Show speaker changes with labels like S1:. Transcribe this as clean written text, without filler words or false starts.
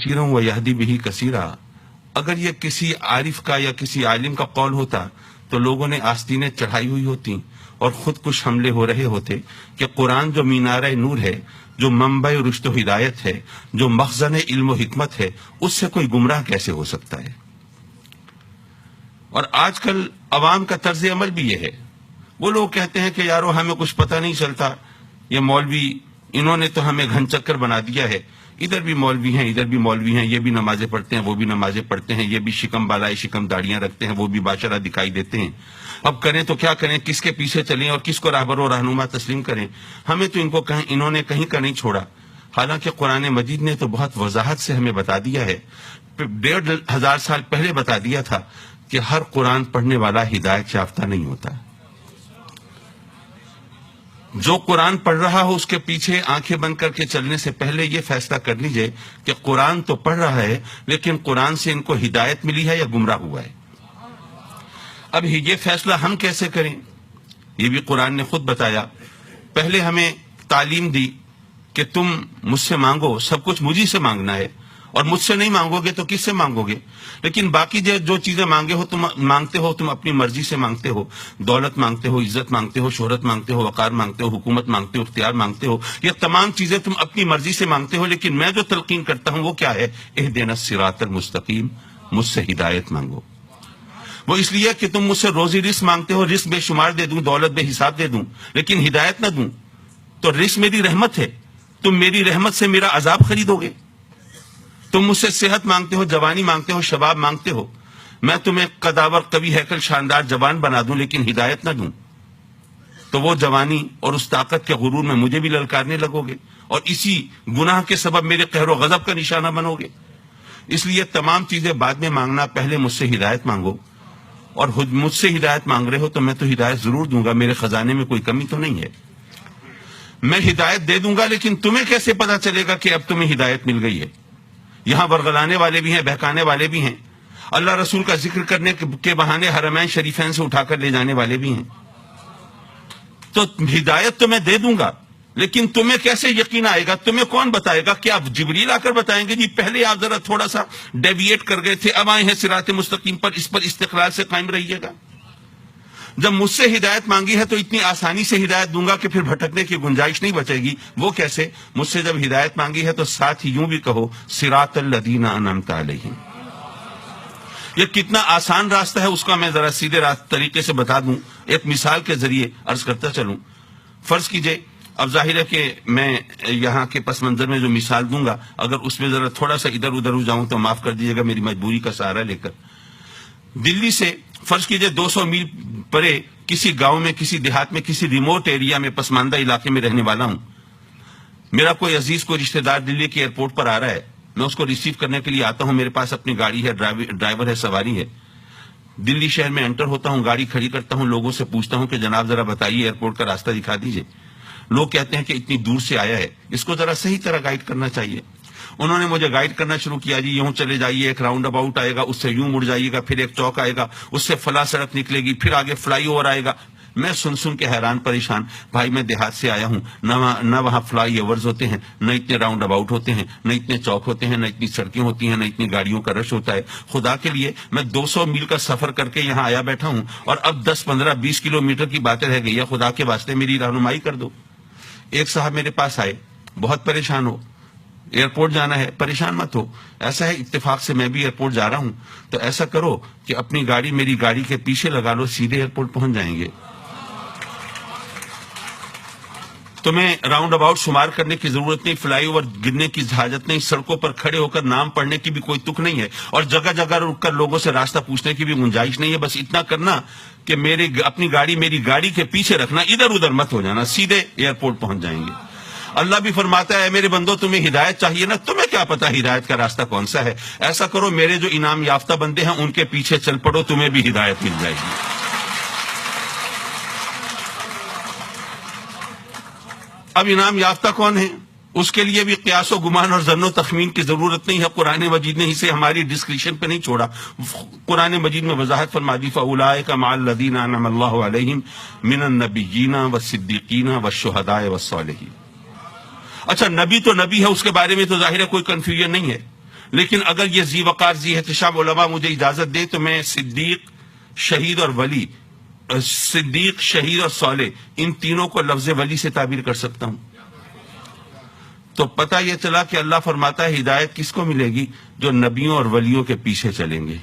S1: کثیرا ویہدی بہ کثیرا، اگر یہ کسی عارف کا یا کسی عالم کا قول ہوتا تو لوگوں نے آستینیں چڑھائی ہوئی ہوتی اور خود کش حملے ہو رہے ہوتے کہ قرآن جو مینارہ نور ہے، جو منبع رشد و ہدایت ہے، جو مخزن علم و حکمت ہے، اس سے کوئی گمراہ کیسے ہو سکتا ہے؟ اور آج کل عوام کا طرز عمل بھی یہ ہے، وہ لوگ کہتے ہیں کہ یارو ہمیں کچھ پتہ نہیں چلتا، یہ مولوی انہوں نے تو ہمیں گھن چکر بنا دیا ہے، ادھر بھی مولوی ہیں ادھر بھی مولوی ہیں، یہ بھی نمازیں پڑھتے ہیں وہ بھی نمازیں پڑھتے ہیں، یہ بھی شکم بالائے شکم داڑیاں رکھتے ہیں وہ بھی باشرہ دکھائی دیتے ہیں، اب کریں تو کیا کریں، کس کے پیچھے چلیں اور کس کو راہبر و رہنما تسلیم کریں؟ ہمیں تو انہوں نے کہیں کا نہیں چھوڑا، حالانکہ قرآن مجید نے تو بہت وضاحت سے ہمیں بتا دیا ہے، 1500 سال پہلے بتا دیا تھا کہ ہر قرآن پڑھنے والا ہدایت یافتہ نہیں ہوتا، جو قرآن پڑھ رہا ہو اس کے پیچھے آنکھیں بند کر کے چلنے سے پہلے یہ فیصلہ کر لیجئے کہ قرآن تو پڑھ رہا ہے لیکن قرآن سے ان کو ہدایت ملی ہے یا گمراہ ہوا ہے۔ اب یہ فیصلہ ہم کیسے کریں؟ یہ بھی قرآن نے خود بتایا، پہلے ہمیں تعلیم دی کہ تم مجھ سے مانگو، سب کچھ مجھی سے مانگنا ہے، اور مجھ سے نہیں مانگو گے تو کس سے مانگو گے؟ لیکن باقی جو چیزیں مانگتے ہو تم اپنی مرضی سے مانگتے ہو، دولت مانگتے ہو، عزت مانگتے ہو، شہرت مانگتے ہو، وقار مانگتے ہو، حکومت مانگتے ہو، اختیار مانگتے ہو، یہ تمام چیزیں تم اپنی مرضی سے مانگتے ہو، لیکن میں جو تلقین کرتا ہوں وہ کیا ہے؟ اہدنا الصراط المستقیم، مجھ سے ہدایت مانگو۔ وہ اس لیے کہ تم مجھ سے روزی رزق مانگتے ہو، رزق بے شمار دے دوں، دولت بے حساب دے دوں، لیکن ہدایت نہ دوں تو رزق میری رحمت ہے، تم میری رحمت سے میرا عذاب خریدو گے۔ تم مجھ سے صحت مانگتے ہو، جوانی مانگتے ہو، شباب مانگتے ہو، میں تمہیں قداور قوی ہیکل شاندار جوان بنا دوں لیکن ہدایت نہ دوں تو وہ جوانی اور اس طاقت کے غرور میں مجھے بھی للکارنے لگو گے اور اسی گناہ کے سبب میرے قہر و غضب کا نشانہ بنو گے۔ اس لیے تمام چیزیں بعد میں مانگنا، پہلے مجھ سے ہدایت مانگو، اور مجھ سے ہدایت مانگ رہے ہو تو میں تو ہدایت ضرور دوں گا، میرے خزانے میں کوئی کمی تو نہیں ہے، میں ہدایت دے دوں گا، لیکن تمہیں کیسے پتا چلے گا کہ اب تمہیں ہدایت مل گئی ہے؟ یہاں ورغلانے والے بھی ہیں، بہکانے والے بھی ہیں، اللہ رسول کا ذکر کرنے کے بہانے حرمین شریفین سے اٹھا کر لے جانے والے بھی ہیں۔ تو ہدایت تو میں دے دوں گا، لیکن تمہیں کیسے یقین آئے گا؟ تمہیں کون بتائے گا؟ کہ آپ جبریل آ کر بتائیں گے جی پہلے آپ ذرا تھوڑا سا ڈیویٹ کر گئے تھے، اب آئے ہیں صراط مستقیم پر، اس پر استقلال سے قائم رہیے گا؟ جب مجھ سے ہدایت مانگی ہے تو اتنی آسانی سے ہدایت دوں گا کہ پھر بھٹکنے کی گنجائش نہیں بچے گی۔ وہ کیسے؟ مجھ سے جب ہدایت مانگی ہے تو ساتھ ہی یوں بھی کہو صراط الذین انعمت علیہم۔ یہ کتنا آسان راستہ ہے اس کا میں ذرا سیدھے طریقے سے بتا دوں، ایک مثال کے ذریعے عرض کرتا چلوں۔ فرض کیجئے، اب ظاہر ہے کہ میں یہاں کے پس منظر میں جو مثال دوں گا اگر اس میں ذرا تھوڑا سا ادھر ادھر ہو جاؤں تو معاف کر دیجیے گا، میری مجبوری کا سہارا لے کر۔ دلی سے فرض کیجئے 200 میل پرے کسی گاؤں میں، کسی دیہات میں، کسی ریموٹ ایریا میں، پسماندہ علاقے میں رہنے والا ہوں، میرا کوئی عزیز، کوئی رشتہ دار دلی کے ایئرپورٹ پر آ رہا ہے، میں اس کو ریسیو کرنے کے لیے آتا ہوں، میرے پاس اپنی گاڑی ہے، ڈرائیور ہے، سواری ہے، دلی شہر میں انٹر ہوتا ہوں، گاڑی کھڑی کرتا ہوں، لوگوں سے پوچھتا ہوں کہ جناب ذرا بتائیے ایئرپورٹ کا راستہ دکھا دیجئے۔ لوگ کہتے ہیں کہ اتنی دور سے آیا ہے، اس کو ذرا صحیح طرح گائیڈ کرنا چاہیے۔ انہوں نے مجھے گائیڈ کرنا شروع کیا، جی یوں چلے جائیے، ایک راؤنڈ اباؤٹ آئے گا، اس سے یوں مڑ جائیے گا، پھر ایک چوک آئے گا، اس سے فلاں سڑک نکلے گی، پھر آگے فلائی اوور آئے گا۔ میں سن کے حیران پریشان، بھائی میں دیہات سے آیا ہوں، نہ وہاں فلائی اوورز ہوتے ہیں، نہ اتنے راؤنڈ اباؤٹ ہوتے ہیں، نہ اتنے چوک ہوتے ہیں، نہ اتنی سڑکیں ہوتی ہیں، نہ اتنی گاڑیوں کا رش ہوتا ہے۔ خدا کے لیے میں 200 میل کا سفر کر کے یہاں آیا بیٹھا ہوں اور اب 10 15 20 کلومیٹر کی باتیں رہ گئی ہے، خدا کے واسطے میری رہنمائی کر دو۔ ایک صاحب میرے پاس آئے، بہت پریشان ہو، ایئرپورٹ جانا ہے۔ پریشان مت ہو، ایسا ہے اتفاق سے میں بھی ایئرپورٹ جا رہا ہوں، تو ایسا کرو کہ اپنی گاڑی میری گاڑی کے پیچھے لگا لو، سیدھے ایئرپورٹ پہنچ جائیں گے۔ تمہیں راؤنڈ اباؤٹ شمار کرنے کی ضرورت نہیں، فلائی اوور گرنے کی حاجت نہیں، سڑکوں پر کھڑے ہو کر نام پڑھنے کی بھی کوئی تک نہیں ہے، اور جگہ جگہ رک کر لوگوں سے راستہ پوچھنے کی بھی گنجائش نہیں ہے۔ بس اتنا کرنا کہ اپنی گاڑی میری گاڑی کے پیچھے رکھنا، ادھر ادھر مت ہو جانا، سیدھے ایئرپورٹ پہنچ جائیں گے۔ اللہ بھی فرماتا ہے میرے بندو تمہیں ہدایت چاہیے نا، تمہیں کیا پتا ہدایت کا راستہ کون سا ہے؟ ایسا کرو میرے جو انعام یافتہ بندے ہیں ان کے پیچھے چل پڑو، تمہیں بھی ہدایت مل جائے گی۔ اب انعام یافتہ کون ہے؟ اس کے لیے بھی قیاس و گمان اور ظن و تخمین کی ضرورت نہیں ہے، قرآن مجید نے اسے ہماری ڈسکریشن پہ نہیں چھوڑا۔ قرآن مجید میں وضاحت فرما دی، فَأُولَٰئِکَ مَعَ الَّذِينَ أَنْعَمَ اللَّهُ عَلَيْهِمْ مِنَ النَّبِيِّينَ وَالصِّدِّيقِينَ وَالشُّهَدَاءِ وَالصَّالِحِينَ۔ اچھا نبی تو نبی ہے، اس کے بارے میں تو ظاہر ہے کوئی کنفیوژن نہیں ہے، لیکن اگر یہ ذی وقار ذی احتشام علماء مجھے اجازت دے تو میں صدیق، شہید اور ولی، صدیق، شہید اور صالح، ان تینوں کو لفظ ولی سے تعبیر کر سکتا ہوں. تو پتہ یہ چلا کہ اللہ فرماتا ہے ہدایت کس کو ملے گی؟ جو نبیوں اور ولیوں کے پیچھے چلیں گے.